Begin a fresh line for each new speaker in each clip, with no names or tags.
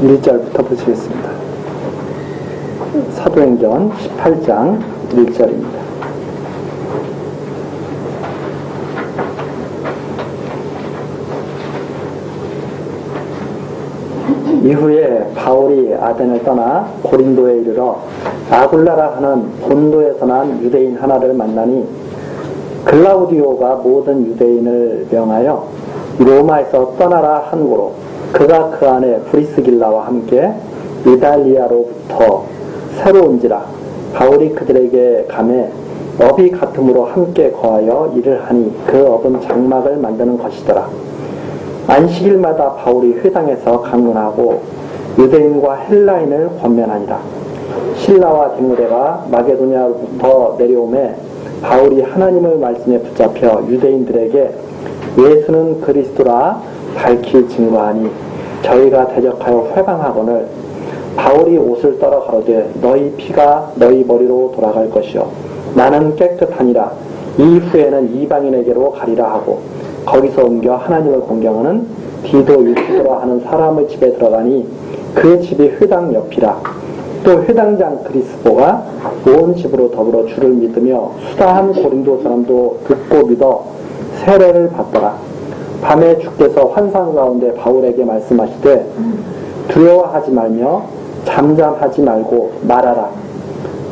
1절부터 보시겠습니다. 사도행전 18장 1절입니다. 이후에 바울이 아덴을 떠나 고린도에 이르러 아굴라라 하는 본도에서 난 유대인 하나를 만나니 글라우디오가 모든 유대인을 명하여 로마에서 떠나라 한고로 그가 그 안에 브리스길라와 함께 이달리아로부터 새로 온지라 바울이 그들에게 가매 업이 같음으로 함께 거하여 일을 하니 그 업은 장막을 만드는 것이더라. 안식일마다 바울이 회당에서 강론하고 유대인과 헬라인을 권면하니라. 실라와 디모데가 마게도냐로부터 내려오매 바울이 하나님의 말씀에 붙잡혀 유대인들에게 예수는 그리스도라 밝히 증거하니 저희가 대적하여 회방하거늘 바울이 옷을 떨어 가로되 너희 피가 너희 머리로 돌아갈 것이요 나는 깨끗하니라. 이후에는 이방인에게로 가리라 하고 거기서 옮겨 하나님을 공경하는 디도 유티도라 하는 사람의 집에 들어가니 그 집이 회당 옆이라. 또 회당장 그리스보가 온 집으로 더불어 주를 믿으며 수다한 고린도 사람도 듣고 믿어 세례를 받더라. 밤에 주께서 환상 가운데 바울에게 말씀하시되 두려워하지 말며 잠잠하지 말고 말하라.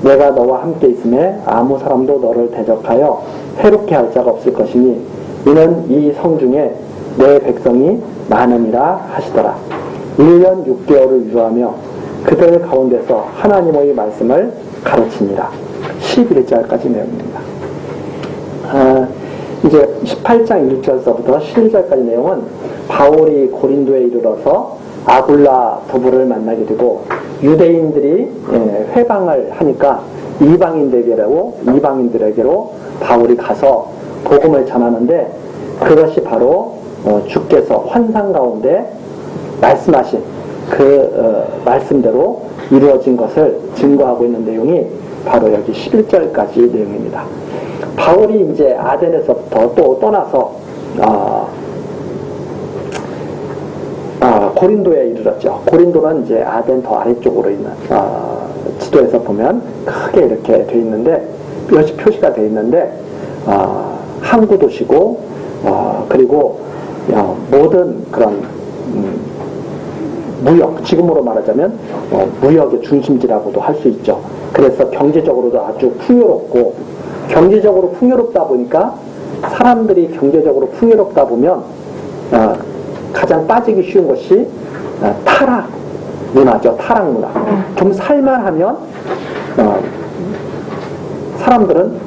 내가 너와 함께 있음에 아무 사람도 너를 대적하여 해롭게 할 자가 없을 것이니 이는 이 성중에 내 백성이 많음이라 하시더라. 1년 6개월을 유하며 그들 가운데서 하나님의 말씀을 가르치니라. 11절까지 내용입니다. 이제 18장 1절서부터 11절까지 내용은 바울이 고린도에 이르러서 아굴라 부부를 만나게 되고 유대인들이 회방을 하니까 이방인들에게로 바울이 가서 복음을 전하는데 그것이 바로 주께서 환상 가운데 말씀하신 그 말씀대로 이루어진 것을 증거하고 있는 내용이 바로 여기 11절까지 내용입니다. 바울이 이제 아덴에서부터 또 떠나서 고린도에 이르렀죠. 고린도는 이제 아덴 더 아래쪽으로 있는 지도에서 보면 크게 이렇게 돼 있는데 표시가 돼 있는데 항구 도시고 그리고 모든 그런 무역, 지금으로 말하자면 무역의 중심지라고도 할 수 있죠. 그래서 경제적으로도 아주 풍요롭고 경제적으로 풍요롭다 보니까 사람들이 경제적으로 풍요롭다 보면 가장 빠지기 쉬운 것이 타락 문화죠. 타락 문화. 좀 살만하면 사람들은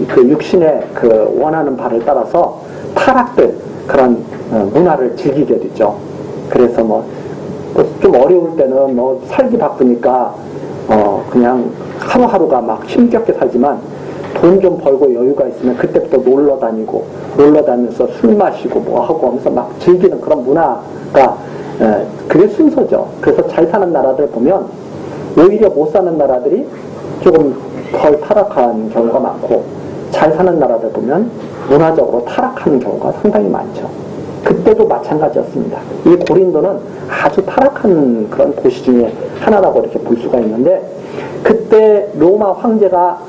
그 육신의 그 원하는 바를 따라서 타락된 그런 문화를 즐기게 되죠. 그래서 뭐 좀 어려울 때는 뭐 살기 바쁘니까 그냥 하루하루가 막 힘겹게 살지만 돈 좀 벌고 여유가 있으면 그때부터 놀러 다니면서 술 마시고 뭐 하고 하면서 막 즐기는 그런 문화가 그게 순서죠. 그래서 잘 사는 나라들 보면 오히려 못 사는 나라들이 조금 덜 타락한 경우가 많고 잘 사는 나라들 보면 문화적으로 타락하는 경우가 상당히 많죠. 그때도 마찬가지였습니다. 이 고린도는 아주 타락한 그런 도시 중에 하나라고 이렇게 볼 수가 있는데 그때 로마 황제가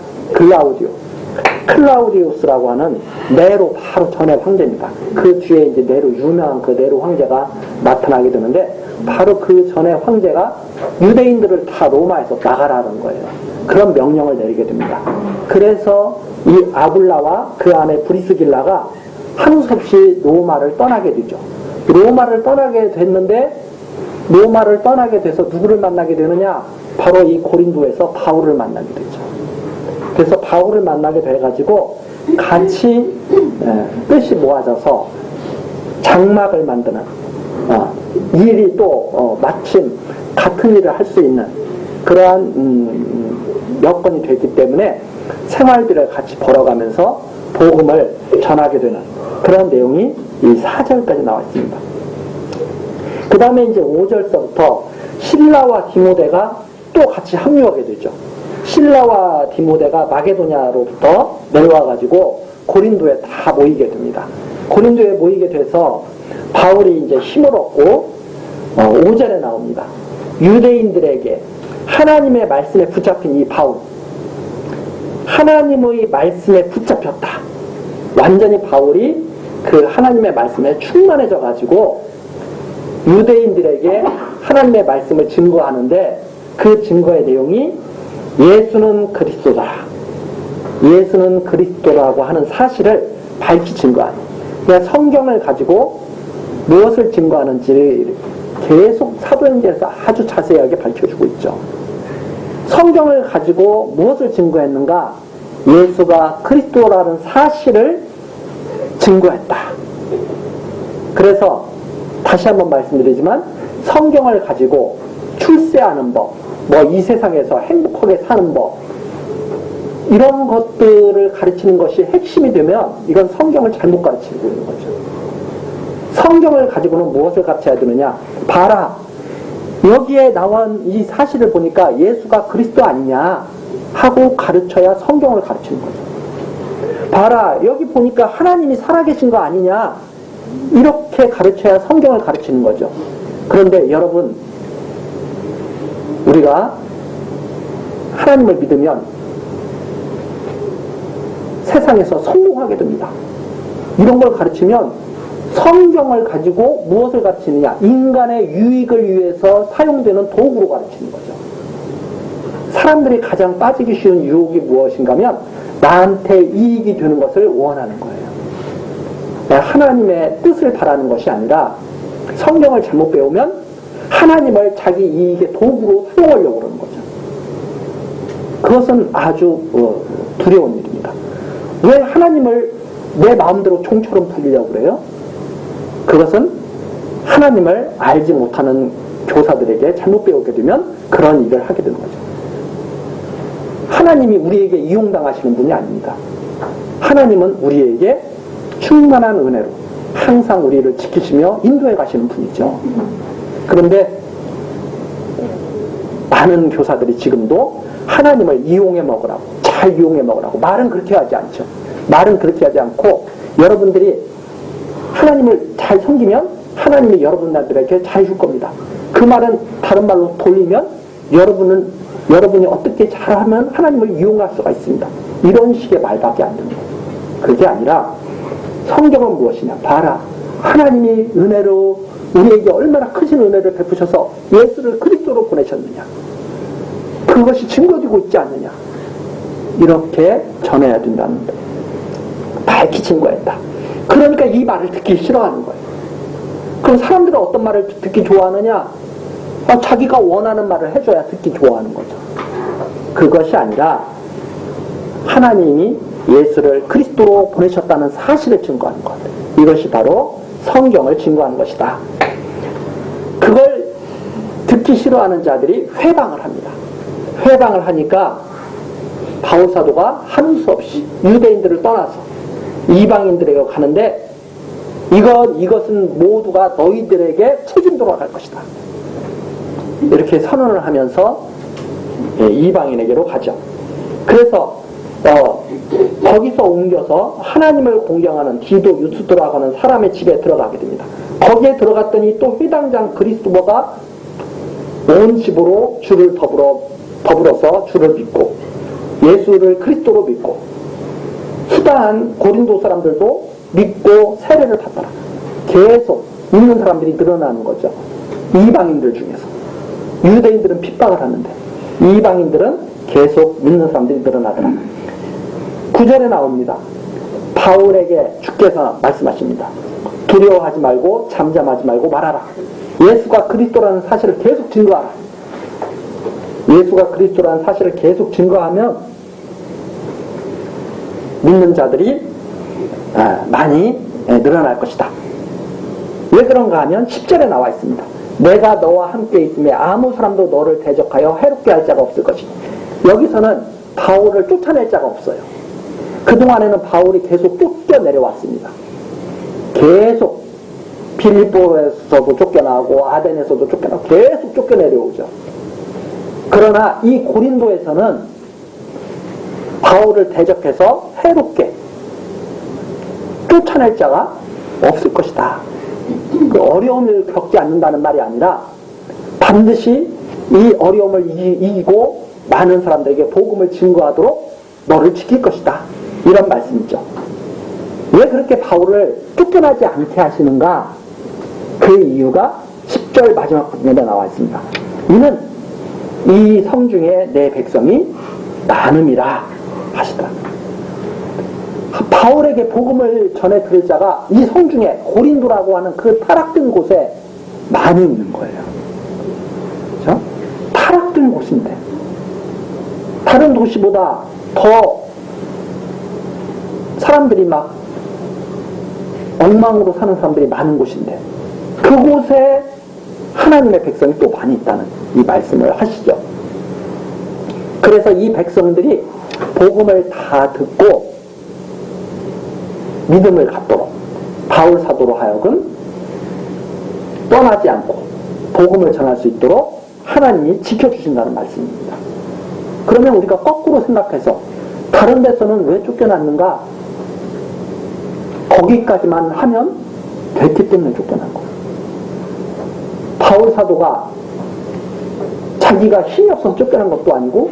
클라우디우스라고 하는 네로 바로 전에 황제입니다. 그 뒤에 이제 유명한 그 네로 황제가 나타나게 되는데 바로 그 전에 황제가 유대인들을 다 로마에서 나가라는 거예요. 그런 명령을 내리게 됩니다. 그래서 이 아굴라와 그 안에 브리스길라가 하는 수 없이 로마를 떠나게 되죠. 로마를 떠나게 됐는데 로마를 떠나게 돼서 누구를 만나게 되느냐? 바로 이 고린도에서 바울을 만나게 되죠. 그래서 바울을 만나게 돼가지고 같이 뜻이 모아져서 장막을 만드는 일이 또 마침 같은 일을 할 수 있는 그러한 여건이 됐기 때문에 생활비를 같이 벌어가면서 복음을 전하게 되는 그런 내용이 이 4절까지 나와 있습니다. 그 다음에 이제 5절서부터 실라와 디모데가 또 같이 합류하게 되죠. 실라와 디모데가 마게도냐로부터 내려와가지고 고린도에 다 모이게 됩니다. 고린도에 모이게 돼서 바울이 이제 힘을 얻고 5절에 나옵니다. 유대인들에게 하나님의 말씀에 붙잡힌 이 바울, 하나님의 말씀에 붙잡혔다. 완전히 바울이 그 하나님의 말씀에 충만해져 가지고 유대인들에게 하나님의 말씀을 증거하는데, 그 증거의 내용이 예수는 그리스도다, 예수는 그리스도라고 하는 사실을 밝히 증거하는, 그러니까 성경을 가지고 무엇을 증거하는지를 계속 사도행전에서 아주 자세하게 밝혀주고 있죠. 성경을 가지고 무엇을 증거했는가? 예수가 그리스도라는 사실을 증거했다. 그래서 다시 한번 말씀드리지만, 성경을 가지고 출세하는 법, 뭐 이 세상에서 행복하게 사는 법, 이런 것들을 가르치는 것이 핵심이 되면 이건 성경을 잘못 가르치고 있는 거죠. 성경을 가지고는 무엇을 가르쳐야 되느냐? 봐라, 여기에 나온 이 사실을 보니까 예수가 그리스도 아니냐 하고 가르쳐야 성경을 가르치는 거죠. 봐라, 여기 보니까 하나님이 살아계신 거 아니냐, 이렇게 가르쳐야 성경을 가르치는 거죠. 그런데 여러분, 우리가 하나님을 믿으면 세상에서 성공하게 됩니다. 이런 걸 가르치면 성경을 가지고 무엇을 가르치느냐? 인간의 유익을 위해서 사용되는 도구로 가르치는 거죠. 사람들이 가장 빠지기 쉬운 유혹이 무엇인가 하면 나한테 이익이 되는 것을 원하는 거예요. 하나님의 뜻을 바라는 것이 아니라 성경을 잘못 배우면 하나님을 자기 이익의 도구로 사용하려고 그러는 거죠. 그것은 아주 두려운 일입니다. 왜 하나님을 내 마음대로 종처럼 부리려고 그래요? 그것은 하나님을 알지 못하는 교사들에게 잘못 배우게 되면 그런 일을 하게 되는 거죠. 하나님이 우리에게 이용당하시는 분이 아닙니다. 하나님은 우리에게 충만한 은혜로 항상 우리를 지키시며 인도해 가시는 분이죠. 그런데 많은 교사들이 지금도 하나님을 이용해 먹으라고, 잘 이용해 먹으라고, 말은 그렇게 하지 않죠. 말은 그렇게 하지 않고, 여러분들이 하나님을 잘 섬기면 하나님이 여러분들에게 잘 줄 겁니다. 그 말은 다른 말로 돌리면 여러분이 어떻게 잘하면 하나님을 이용할 수가 있습니다. 이런 식의 말밖에 안 됩니다. 그게 아니라 성경은 무엇이냐? 봐라, 하나님이 은혜로 우리에게 얼마나 크신 은혜를 베푸셔서 예수를 그리스도로 보내셨느냐, 그것이 증거되고 있지 않느냐, 이렇게 전해야 된다는 거예요. 밝히 증거했다. 그러니까 이 말을 듣기 싫어하는 거예요. 그럼 사람들은 어떤 말을 듣기 좋아하느냐? 자기가 원하는 말을 해줘야 듣기 좋아하는 거죠. 그것이 아니라 하나님이 예수를 그리스도로 보내셨다는 사실을 증거하는 것, 이것이 바로 성경을 증거하는 것이다. 그걸 듣기 싫어하는 자들이 회방을 합니다. 회방을 하니까 바울 사도가 하는 수 없이 유대인들을 떠나서 이방인들에게 가는데, 이것은 모두가 너희들에게 책임도록 할 것이다, 이렇게 선언을 하면서 이방인에게로 가죠. 그래서 거기서 옮겨서 하나님을 공경하는 디도, 유스도라고 하는 사람의 집에 들어가게 됩니다. 거기에 들어갔더니 또 회당장 그리스도가 온 집으로 주를 더불어서 주를 믿고 예수를 그리스도로 믿고, 수다한 고린도 사람들도 믿고 세례를 받더라. 계속 믿는 사람들이 늘어나는 거죠. 이방인들 중에서. 유대인들은 핍박을 하는데 이방인들은 계속 믿는 사람들이 늘어나더라. 9절에 나옵니다. 바울에게 주께서 말씀하십니다. 두려워하지 말고 잠잠하지 말고 말하라. 예수가 그리스도라는 사실을 계속 증거하라. 예수가 그리스도라는 사실을 계속 증거하면 믿는 자들이 많이 늘어날 것이다. 왜 그런가 하면 10절에 나와 있습니다. 내가 너와 함께 있음에 아무 사람도 너를 대적하여 해롭게 할 자가 없을 것이니. 여기서는 바울을 쫓아낼 자가 없어요. 그동안에는 바울이 계속 쫓겨내려왔습니다. 계속 빌립보에서도 쫓겨나고 아덴에서도 쫓겨나고 계속 쫓겨내려오죠. 그러나 이 고린도에서는 바울을 대적해서 해롭게 쫓아낼 자가 없을 것이다. 그 어려움을 겪지 않는다는 말이 아니라 반드시 이 어려움을 이기고 많은 사람들에게 복음을 증거하도록 너를 지킬 것이다. 이런 말씀이죠. 왜 그렇게 바울을 쫓겨나지 않게 하시는가? 그 이유가 10절 마지막 부분에 나와 있습니다. 이는 이 성중에 내 백성이 많음이라 하시다. 바울에게 복음을 전해 들을 자가 이 성중에 고린도라고 하는 그 타락된 곳에 많이 있는 거예요. 그렇죠? 타락된 곳인데 다른 도시보다 더 사람들이 막 엉망으로 사는 사람들이 많은 곳인데 그곳에 하나님의 백성이 또 많이 있다는 이 말씀을 하시죠. 그래서 이 백성들이 복음을 다 듣고 믿음을 갖도록 바울 사도로 하여금 떠나지 않고 복음을 전할 수 있도록 하나님이 지켜주신다는 말씀입니다. 그러면 우리가 거꾸로 생각해서 다른 데서는 왜 쫓겨났는가? 거기까지만 하면 됐기 때문에 쫓겨난 거예요. 바울 사도가 자기가 힘이 없어서 쫓겨난 것도 아니고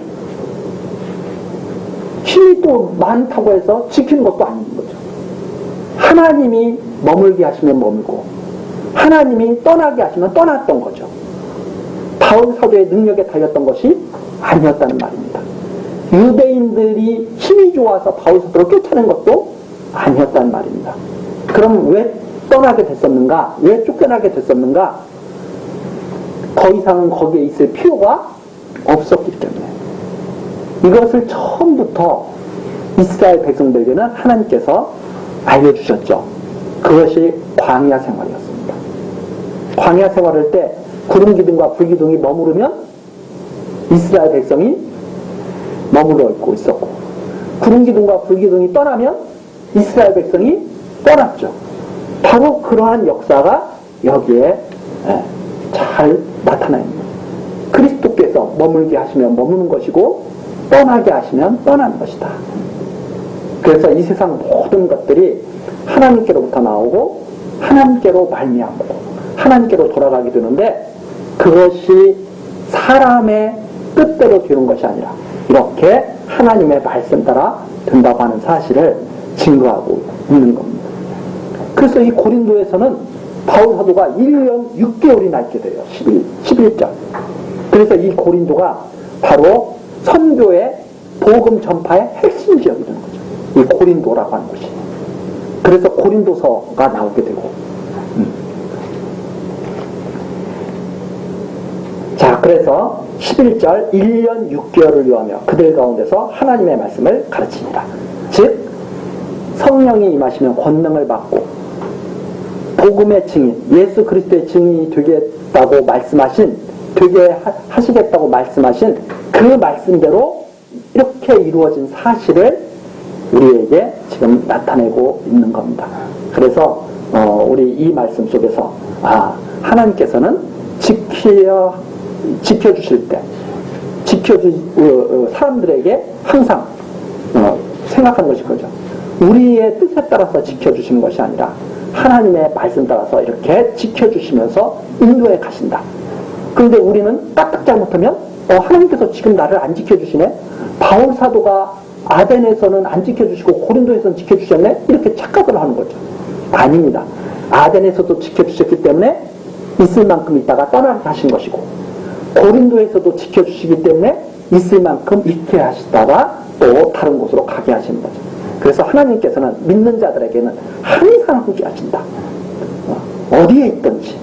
힘이 또 많다고 해서 지키는 것도 아닌 거죠. 하나님이 머물게 하시면 머물고 하나님이 떠나게 하시면 떠났던 거죠. 바울 사도의 능력에 달렸던 것이 아니었다는 말입니다. 유대인들이 힘이 좋아서 바울 사도를 쫓아낸 것도 아니었다는 말입니다. 그럼 왜 떠나게 됐었는가? 왜 쫓겨나게 됐었는가? 더 이상 거기에 있을 필요가 없었기 때문에 이것을 처음부터 이스라엘 백성들에게는 하나님께서 알려주셨죠. 그것이 광야 생활이었습니다. 광야 생활할 때 구름 기둥과 불 기둥이 머무르면 이스라엘 백성이 머물러 있고 있었고 구름 기둥과 불 기둥이 떠나면 이스라엘 백성이 떠났죠. 바로 그러한 역사가 여기에 잘 나타나 있는 거예요. 그리스도께서 머물게 하시면 머무는 것이고 떠나게 하시면 떠나는 것이다. 그래서 이 세상 모든 것들이 하나님께로부터 나오고 하나님께로 말미암고 하나님께로 돌아가게 되는데 그것이 사람의 뜻대로 되는 것이 아니라 이렇게 하나님의 말씀 따라 된다고 하는 사실을 증거하고 있는 겁니다. 그래서 이 고린도에서는 바울 사도가 1년 6개월이나 있게 돼요. 11절. 그래서 이 고린도가 바로 선교의 복음 전파의 핵심 지역이 되는 거죠. 이 고린도라고 하는 곳이. 그래서 고린도서가 나오게 되고. 자, 그래서 11절 1년 6개월을 요하며 그들 가운데서 하나님의 말씀을 가르칩니다. 즉 성령이 임하시면 권능을 받고 복음의 증인, 예수 그리스도의 증인이 되겠다고 말씀하신, 되게 하시겠다고 말씀하신 그 말씀대로 이렇게 이루어진 사실을 우리에게 지금 나타내고 있는 겁니다. 그래서 우리 이 말씀 속에서 하나님께서는 지켜주실 때 사람들에게 항상 생각하는 것이 그죠. 우리의 뜻에 따라서 지켜주시는 것이 아니라 하나님의 말씀 따라서 이렇게 지켜주시면서 인도해 가신다. 그런데 우리는 까딱 잘못하면 하나님께서 지금 나를 안 지켜주시네? 바울 사도가 아덴에서는 안 지켜주시고 고린도에서는 지켜주셨네? 이렇게 착각을 하는 거죠. 아닙니다. 아덴에서도 지켜주셨기 때문에 있을 만큼 있다가 떠나게 하신 것이고 고린도에서도 지켜주시기 때문에 있을 만큼 있게 하시다가 또 다른 곳으로 가게 하시는 거죠. 그래서 하나님께서는 믿는 자들에게는 항상 함께 하신다. 어디에 있든지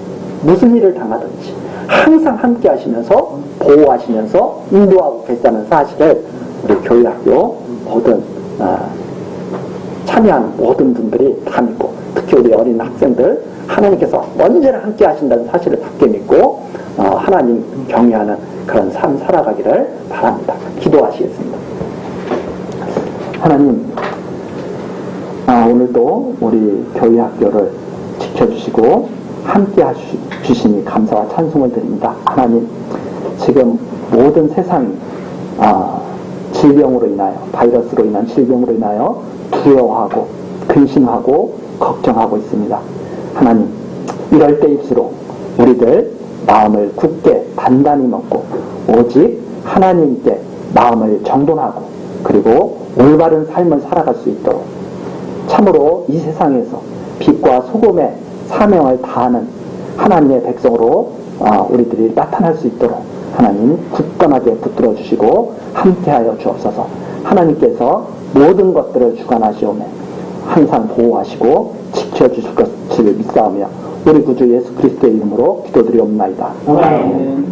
무슨 일을 당하든지 항상 함께 하시면서 보호하시면서 인도하고 계시다는 사실을 우리 교회학교 모든 참여한 모든 분들이 다 믿고 특히 우리 어린 학생들 하나님께서 언제나 함께 하신다는 사실을 굳게 믿고 하나님 경외하는 그런 삶 살아가기를 바랍니다. 기도하시겠습니다. 하나님, 오늘도 우리 교회 학교를 지켜주시고 함께 해주시니 감사와 찬송을 드립니다. 하나님, 지금 모든 세상이 질병으로 인하여, 바이러스로 인한 질병으로 인하여 두려워하고 근심하고 걱정하고 있습니다. 하나님, 이럴 때일수록 우리들 마음을 굳게 단단히 먹고 오직 하나님께 마음을 정돈하고 그리고 올바른 삶을 살아갈 수 있도록 참으로 이 세상에서 빛과 소금의 사명을 다하는 하나님의 백성으로 우리들이 나타날 수 있도록 하나님 굳건하게 붙들어 주시고 함께하여 주옵소서. 하나님께서 모든 것들을 주관하시오매 항상 보호하시고 지켜주실 것을 믿사오며 우리 구주 예수 그리스도의 이름으로 기도드리옵나이다. 아멘.